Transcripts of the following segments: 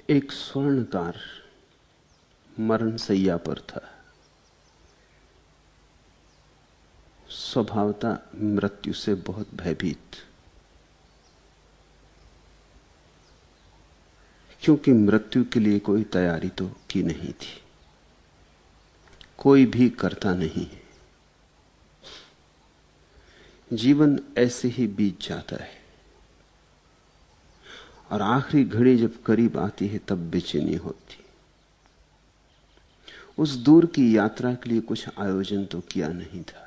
एक स्वर्णकार मरण शैया पर था। स्वभावतः मृत्यु से बहुत भयभीत, क्योंकि मृत्यु के लिए कोई तैयारी तो की नहीं थी, कोई भी करता नहीं है। जीवन ऐसे ही बीत जाता है और आखिरी घड़ी जब करीब आती है तब बेचैनी होती। उस दूर की यात्रा के लिए कुछ आयोजन तो किया नहीं था।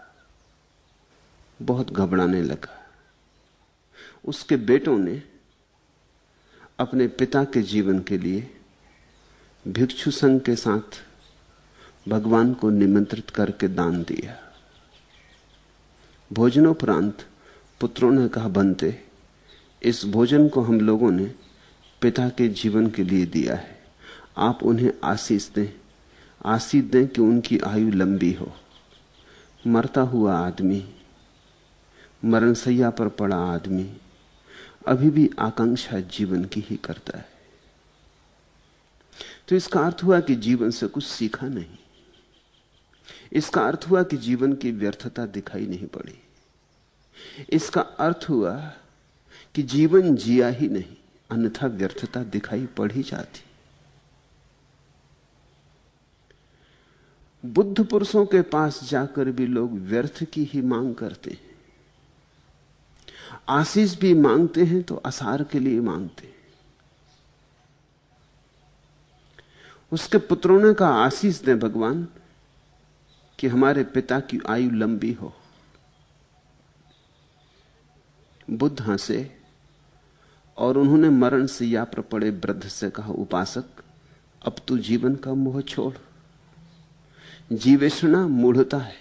बहुत घबराने लगा। उसके बेटों ने अपने पिता के जीवन के लिए भिक्षु संघ के साथ भगवान को निमंत्रित करके दान दिया। भोजनोपरांत पुत्रों ने कहा, बनते इस भोजन को हम लोगों ने पिता के जीवन के लिए दिया है, आप उन्हें आशीष दें, आशीष दें कि उनकी आयु लंबी हो। मरता हुआ आदमी, मरणशैया पर पड़ा आदमी अभी भी आकांक्षा जीवन की ही करता है। तो इसका अर्थ हुआ कि जीवन से कुछ सीखा नहीं। इसका अर्थ हुआ कि जीवन की व्यर्थता दिखाई नहीं पड़ी। इसका अर्थ हुआ कि जीवन जिया ही नहीं, अन्यथा व्यर्थता दिखाई पड़ ही जाती। बुद्ध पुरुषों के पास जाकर भी लोग व्यर्थ की ही मांग करते हैं। आशीष भी मांगते हैं तो आसार के लिए मांगते हैं। उसके पुत्रों ने कहा, आशीष दें भगवान कि हमारे पिता की आयु लंबी हो। बुद्ध हंसे और उन्होंने मरण शैया पर पड़े वृद्ध से कहा, उपासक, अब तू जीवन का मोह छोड़। जीवेषणा मूढ़ता है,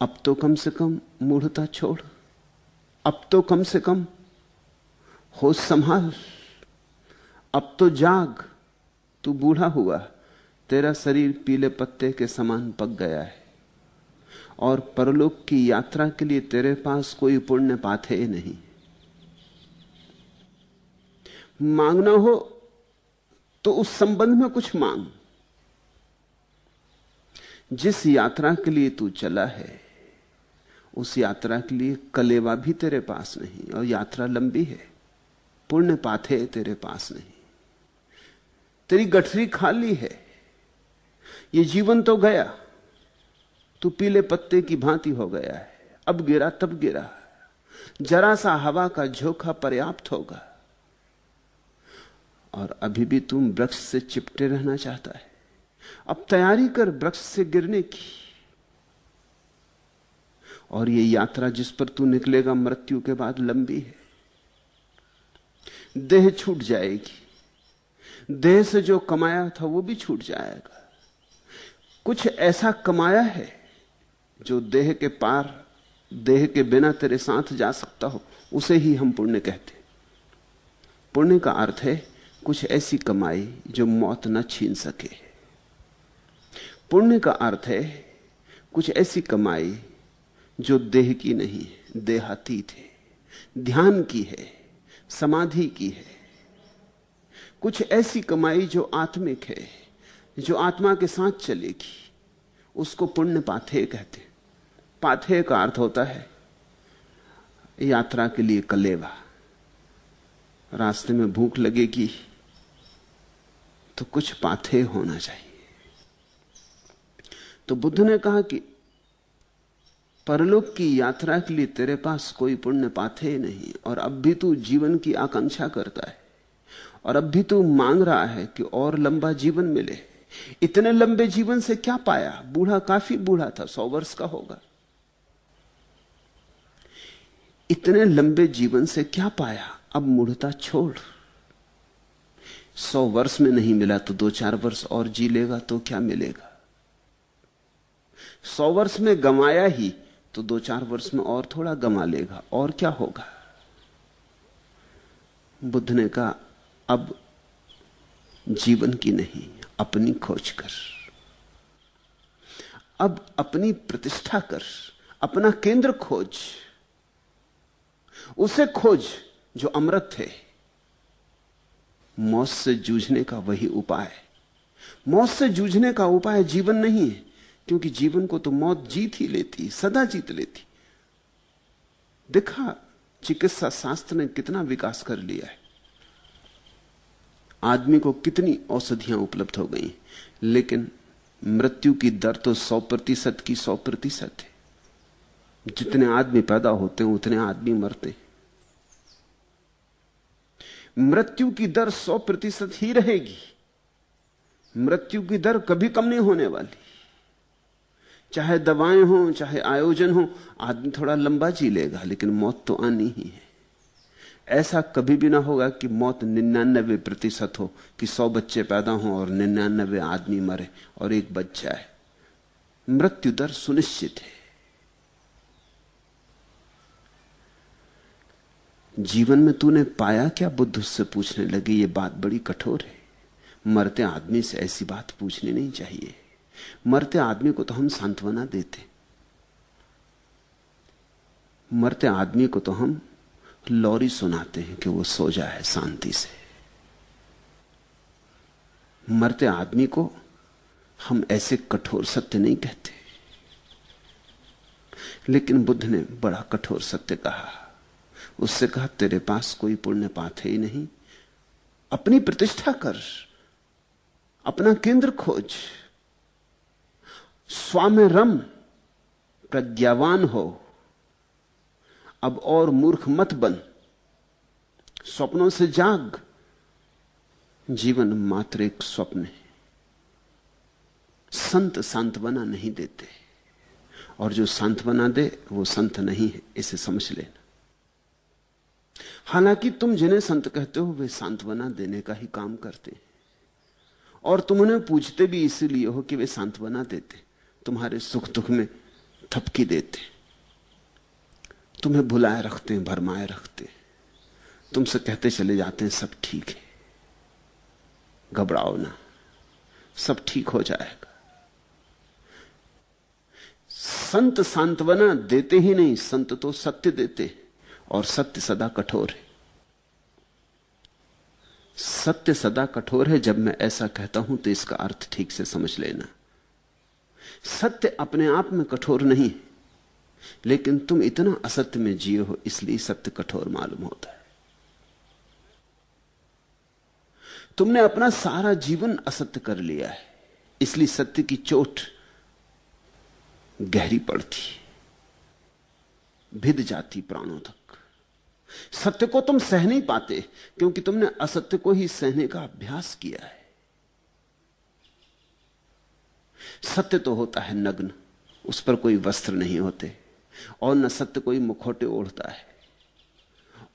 अब तो कम से कम मूढ़ता छोड़। अब तो कम से कम होश संभाल। अब तो जाग। तू बूढ़ा हुआ, तेरा शरीर पीले पत्ते के समान पक गया है और परलोक की यात्रा के लिए तेरे पास कोई पुण्य पाथे नहीं। मांगना हो तो उस संबंध में कुछ मांग। जिस यात्रा के लिए तू चला है उस यात्रा के लिए कलेवा भी तेरे पास नहीं, और यात्रा लंबी है। पुण्य पाथे तेरे पास नहीं, तेरी गठरी खाली है। ये जीवन तो गया, तू पीले पत्ते की भांति हो गया है। अब गिरा तब गिरा, जरा सा हवा का झोंका पर्याप्त होगा। और अभी भी तुम वृक्ष से चिपटे रहना चाहता है। अब तैयारी कर वृक्ष से गिरने की। और ये यात्रा जिस पर तू निकलेगा मृत्यु के बाद लंबी है। देह छूट जाएगी, देह से जो कमाया था वो भी छूट जाएगा। कुछ ऐसा कमाया है जो देह के पार, देह के बिना तेरे साथ जा सकता हो, उसे ही हम पुण्य कहते। पुण्य का अर्थ है कुछ ऐसी कमाई जो मौत न छीन सके। पुण्य का अर्थ है कुछ ऐसी कमाई जो देह की नहीं है, देहातीत है, ध्यान की है, समाधि की है। कुछ ऐसी कमाई जो आत्मिक है, जो आत्मा के साथ चलेगी, उसको पुण्य पाथेय कहते। पाथेय का अर्थ होता है यात्रा के लिए कलेवा। रास्ते में भूख लगेगी तो कुछ पाथेय होना चाहिए। तो बुद्ध ने कहा कि परलोक की यात्रा के लिए तेरे पास कोई पुण्य पाथेय नहीं, और अब भी तू जीवन की आकांक्षा करता है, और अब भी तू मांग रहा है कि और लंबा जीवन मिले। इतने लंबे जीवन से क्या पाया? बूढ़ा, काफी बूढ़ा था, 100 वर्ष का होगा। इतने लंबे जीवन से क्या पाया? अब मूढ़ता छोड़। 100 वर्ष में नहीं मिला तो 2-4 वर्ष और जी लेगा तो क्या मिलेगा? 100 वर्ष में गंवाया ही तो 2-4 वर्ष में और थोड़ा गंवा लेगा, और क्या होगा? बुद्ध ने कहा, अब जीवन की नहीं, अपनी खोज कर। अब अपनी प्रतिष्ठा कर, अपना केंद्र खोज। उसे खोज जो अमृत है। मौत से जूझने का वही उपाय है। मौत से जूझने का उपाय जीवन नहीं है, क्योंकि जीवन को तो मौत जीत ही लेती, सदा जीत लेती। देखा चिकित्सा शास्त्र ने कितना विकास कर लिया है, आदमी को कितनी औषधियां उपलब्ध हो गई, लेकिन मृत्यु की दर तो 100% की 100% है। जितने आदमी पैदा होते हैं उतने आदमी मरते हैं। मृत्यु की दर 100% ही रहेगी। मृत्यु की दर कभी कम नहीं होने वाली। चाहे दवाएं हो, चाहे आयोजन हो, आदमी थोड़ा लंबा जी लेगा, लेकिन मौत तो आनी ही है। ऐसा कभी भी ना होगा कि मौत 99% हो, कि 100 बच्चे पैदा हों और 99 आदमी मरे और एक बच जाए। मृत्यु दर सुनिश्चित है। जीवन में तूने पाया क्या? बुद्ध उससे पूछने लगे। ये बात बड़ी कठोर है। मरते आदमी से ऐसी बात पूछनी नहीं चाहिए। मरते आदमी को तो हम सांत्वना देते, मरते आदमी को तो हम लोरी सुनाते हैं कि वो सो जाए शांति से। मरते आदमी को हम ऐसे कठोर सत्य नहीं कहते। लेकिन बुद्ध ने बड़ा कठोर सत्य कहा। उससे कहा, तेरे पास कोई पुण्य पाप है ही नहीं, अपनी प्रतिष्ठा कर, अपना केंद्र खोज, स्वामे रम, प्रज्ञावान हो, अब और मूर्ख मत बन, स्वप्नों से जाग। जीवन मात्र एक स्वप्न है। संत सांत्वना नहीं देते, और जो सांत्वना दे वो संत नहीं है, इसे समझ लेना। हालांकि तुम जिन्हें संत कहते हो वे सांत्वना देने का ही काम करते हैं, और तुम उन्हें पूछते भी इसीलिए हो कि वे सांत्वना देते, तुम्हारे सुख दुख में थपकी देते, तुम्हें भुलाए रखते हैं, भरमाए रखते, तुमसे कहते चले जाते हैं सब ठीक है, घबराओ ना, सब ठीक हो जाएगा। संत सांत्वना देते ही नहीं, संत तो सत्य देते, और सत्य सदा कठोर है। सत्य सदा कठोर है। जब मैं ऐसा कहता हूं तो इसका अर्थ ठीक से समझ लेना। सत्य अपने आप में कठोर नहीं है, लेकिन तुम इतना असत्य में जिए हो इसलिए सत्य कठोर मालूम होता है। तुमने अपना सारा जीवन असत्य कर लिया है, इसलिए सत्य की चोट गहरी पड़ती, भिद जाती प्राणों तक। सत्य को तुम सह नहीं पाते क्योंकि तुमने असत्य को ही सहने का अभ्यास किया है। सत्य तो होता है नग्न, उस पर कोई वस्त्र नहीं होते, और न सत्य कोई मुखौटे ओढ़ता है,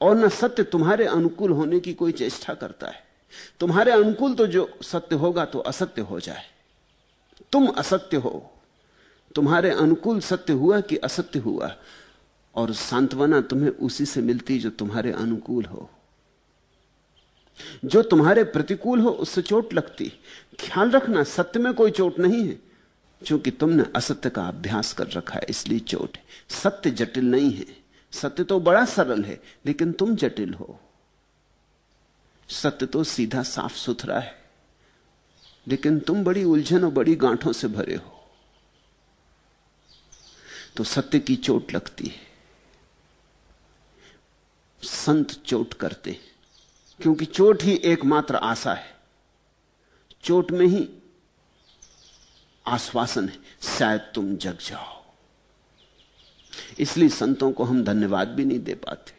और न सत्य तुम्हारे अनुकूल होने की कोई चेष्टा करता है। तुम्हारे अनुकूल तो जो सत्य होगा तो असत्य हो जाए। तुम असत्य हो, तुम्हारे अनुकूल सत्य हुआ कि असत्य हुआ, और सांत्वना तुम्हें उसी से मिलती जो तुम्हारे अनुकूल हो। जो तुम्हारे प्रतिकूल हो उससे चोट लगती। ख्याल रखना, सत्य में कोई चोट नहीं है, क्योंकि तुमने असत्य का अभ्यास कर रखा है, इसलिए चोट है। सत्य जटिल नहीं है, सत्य तो बड़ा सरल है, लेकिन तुम जटिल हो। सत्य तो सीधा साफ सुथरा है, लेकिन तुम बड़ी उलझन और बड़ी गांठों से भरे हो, तो सत्य की चोट लगती है। संत चोट करते हैं, क्योंकि चोट ही एकमात्र आशा है। चोट में ही आश्वासन है, शायद तुम जग जाओ। इसलिए संतों को हम धन्यवाद भी नहीं दे पाते,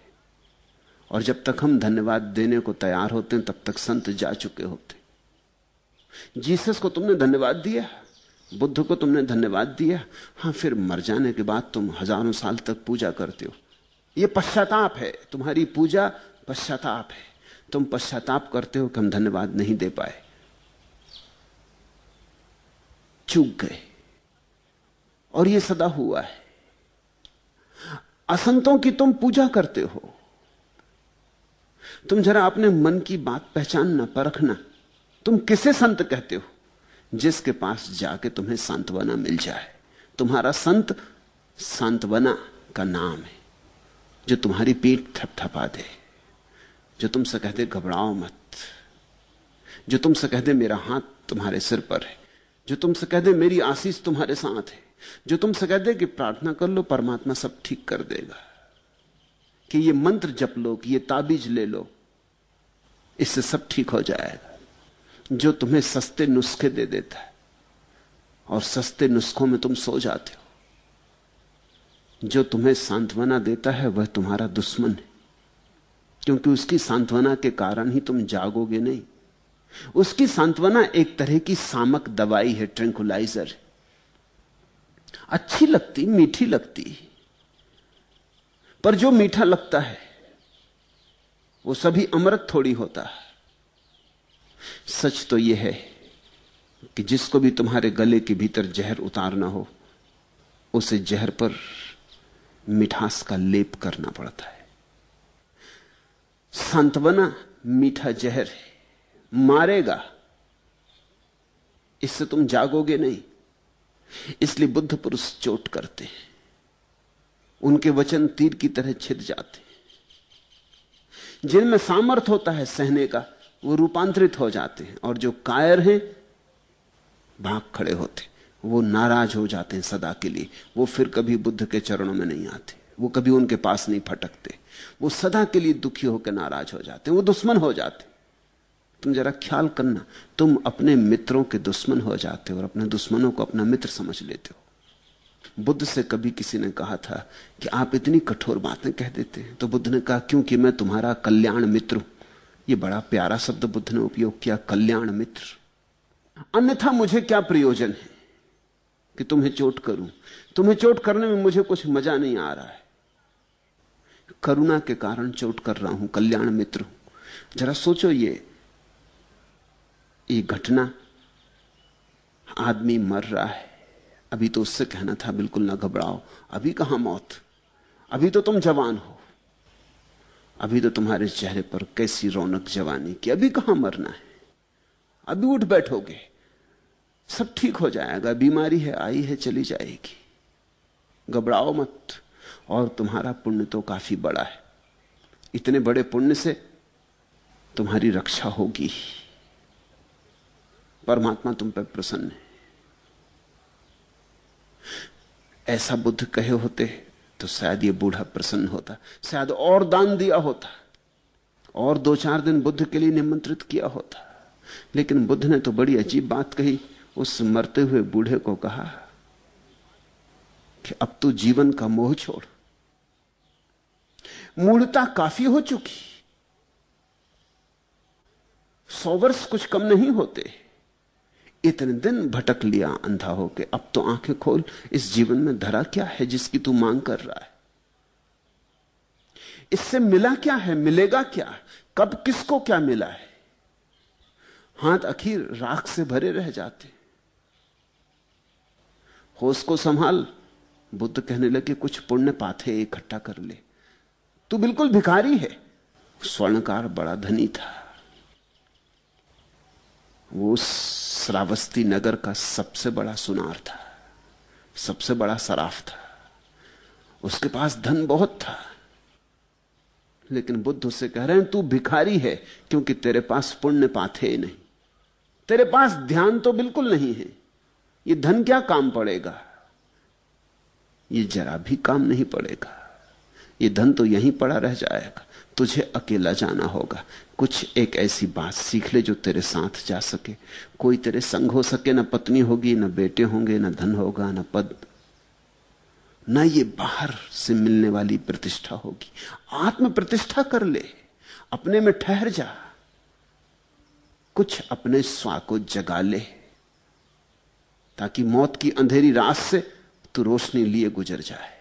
और जब तक हम धन्यवाद देने को तैयार होते हैं तब तक संत जा चुके होते। जीसस को तुमने धन्यवाद दिया, बुद्ध को तुमने धन्यवाद दिया, हां, फिर मर जाने के बाद तुम हजारों साल तक पूजा करते हो। यह पश्चाताप है, तुम्हारी पूजा पश्चाताप है। तुम पश्चाताप करते हो कि हम धन्यवाद नहीं दे पाए, चूक गए, और यह सदा हुआ है। असंतों की तुम पूजा करते हो। तुम जरा अपने मन की बात पहचानना, परखना, तुम किसे संत कहते हो? जिसके पास जाके तुम्हें सांत्वना मिल जाए। तुम्हारा संत सांत्वना का नाम है, जो तुम्हारी पीठ थपथपा दे, जो तुमसे कहते घबराओ मत, जो तुमसे कह दे मेरा हाथ तुम्हारे सिर पर है, जो तुमसे कह दे मेरी आशीष तुम्हारे साथ है, जो तुमसे कह दे कि प्रार्थना कर लो परमात्मा सब ठीक कर देगा, कि ये मंत्र जप लो, कि ये ताबीज ले लो, इससे सब ठीक हो जाएगा। जो तुम्हें सस्ते नुस्खे दे देता है और सस्ते नुस्खों में तुम सो जाते हो, जो तुम्हें सांत्वना देता है वह तुम्हारा दुश्मन है, क्योंकि उसकी सांत्वना के कारण ही तुम जागोगे नहीं। उसकी सांत्वना एक तरह की सामक दवाई है, ट्रैंकुलाइजर। अच्छी लगती, मीठी लगती, पर जो मीठा लगता है वो सभी अमृत थोड़ी होता है। सच तो यह है कि जिसको भी तुम्हारे गले के भीतर जहर उतारना हो, उसे जहर पर मिठास का लेप करना पड़ता है। सांत्वना मीठा जहर है, मारेगा, इससे तुम जागोगे नहीं। इसलिए बुद्ध पुरुष चोट करते हैं, उनके वचन तीर की तरह छिद जाते हैं। जिनमें सामर्थ होता है सहने का, वो रूपांतरित हो जाते हैं, और जो कायर हैं भाग खड़े होते, वो नाराज हो जाते हैं सदा के लिए। वो फिर कभी बुद्ध के चरणों में नहीं आते, वो कभी उनके पास नहीं फटकते, वो सदा के लिए दुखी होकर नाराज हो जाते हैं, वो दुश्मन हो जाते। तुम जरा ख्याल करना, तुम अपने मित्रों के दुश्मन हो जाते हो और अपने दुश्मनों को अपना मित्र समझ लेते हो। बुद्ध से कभी किसी ने कहा था कि आप इतनी कठोर बातें कह देते हैं, तो बुद्ध ने कहा क्योंकि मैं तुम्हारा कल्याण मित्र हूं। यह बड़ा प्यारा शब्द बुद्ध ने उपयोग किया, कल्याण मित्र। अन्यथा मुझे क्या प्रयोजन है कि तुम्हें चोट करूं? तुम्हें चोट करने में मुझे कुछ मजा नहीं आ रहा है, करुणा के कारण चोट कर रहा हूं, कल्याण मित्र हूं। जरा सोचो, ये घटना, आदमी मर रहा है, अभी तो उससे कहना था बिल्कुल ना घबराओ, अभी कहां मौत, अभी तो तुम जवान हो, अभी तो तुम्हारे चेहरे पर कैसी रौनक जवानी की, अभी कहां मरना है, अभी उठ बैठोगे, सब ठीक हो जाएगा, बीमारी है आई है चली जाएगी, घबराओ मत। और तुम्हारा पुण्य तो काफी बड़ा है, इतने बड़े पुण्य से तुम्हारी रक्षा होगी, परमात्मा तुम पर प्रसन्न है। ऐसा बुद्ध कहे होते तो शायद ये बूढ़ा प्रसन्न होता, शायद और दान दिया होता, और 2-4 दिन बुद्ध के लिए निमंत्रित किया होता। लेकिन बुद्ध ने तो बड़ी अजीब बात कही, उस मरते हुए बूढ़े को कहा कि अब तू जीवन का मोह छोड़, मूढ़ता काफी हो चुकी, 100 वर्ष कुछ कम नहीं होते, इतने दिन भटक लिया अंधा होके, अब तो आंखें खोल, इस जीवन में धरा क्या है जिसकी तू मांग कर रहा है? इससे मिला क्या है, मिलेगा क्या, कब किसको क्या मिला है? हाथ आखिर राख से भरे रह जाते। होश को संभाल। बुद्ध कहने लगे कुछ पुण्य पाथे इकट्ठा कर ले, तू बिल्कुल भिखारी है। स्वर्णकार बड़ा धनी था, वो श्रावस्ती नगर का सबसे बड़ा सुनार था, सबसे बड़ा सराफ था, उसके पास धन बहुत था। लेकिन बुद्ध उससे कह रहे हैं तू भिखारी है, क्योंकि तेरे पास पुण्य पाथे नहीं, तेरे पास ध्यान तो बिल्कुल नहीं है। ये धन क्या काम पड़ेगा, ये जरा भी काम नहीं पड़ेगा, ये धन तो यहीं पड़ा रह जाएगा। तुझे अकेला जाना होगा, कुछ एक ऐसी बात सीख ले जो तेरे साथ जा सके, कोई तेरे संग हो सके। न पत्नी होगी, न बेटे होंगे, न धन होगा, न पद, न ये बाहर से मिलने वाली प्रतिष्ठा होगी। आत्म प्रतिष्ठा कर ले, अपने में ठहर जा, कुछ अपने स्वा को जगा ले, ताकि मौत की अंधेरी रात से तू रोशनी लिए गुजर जाए।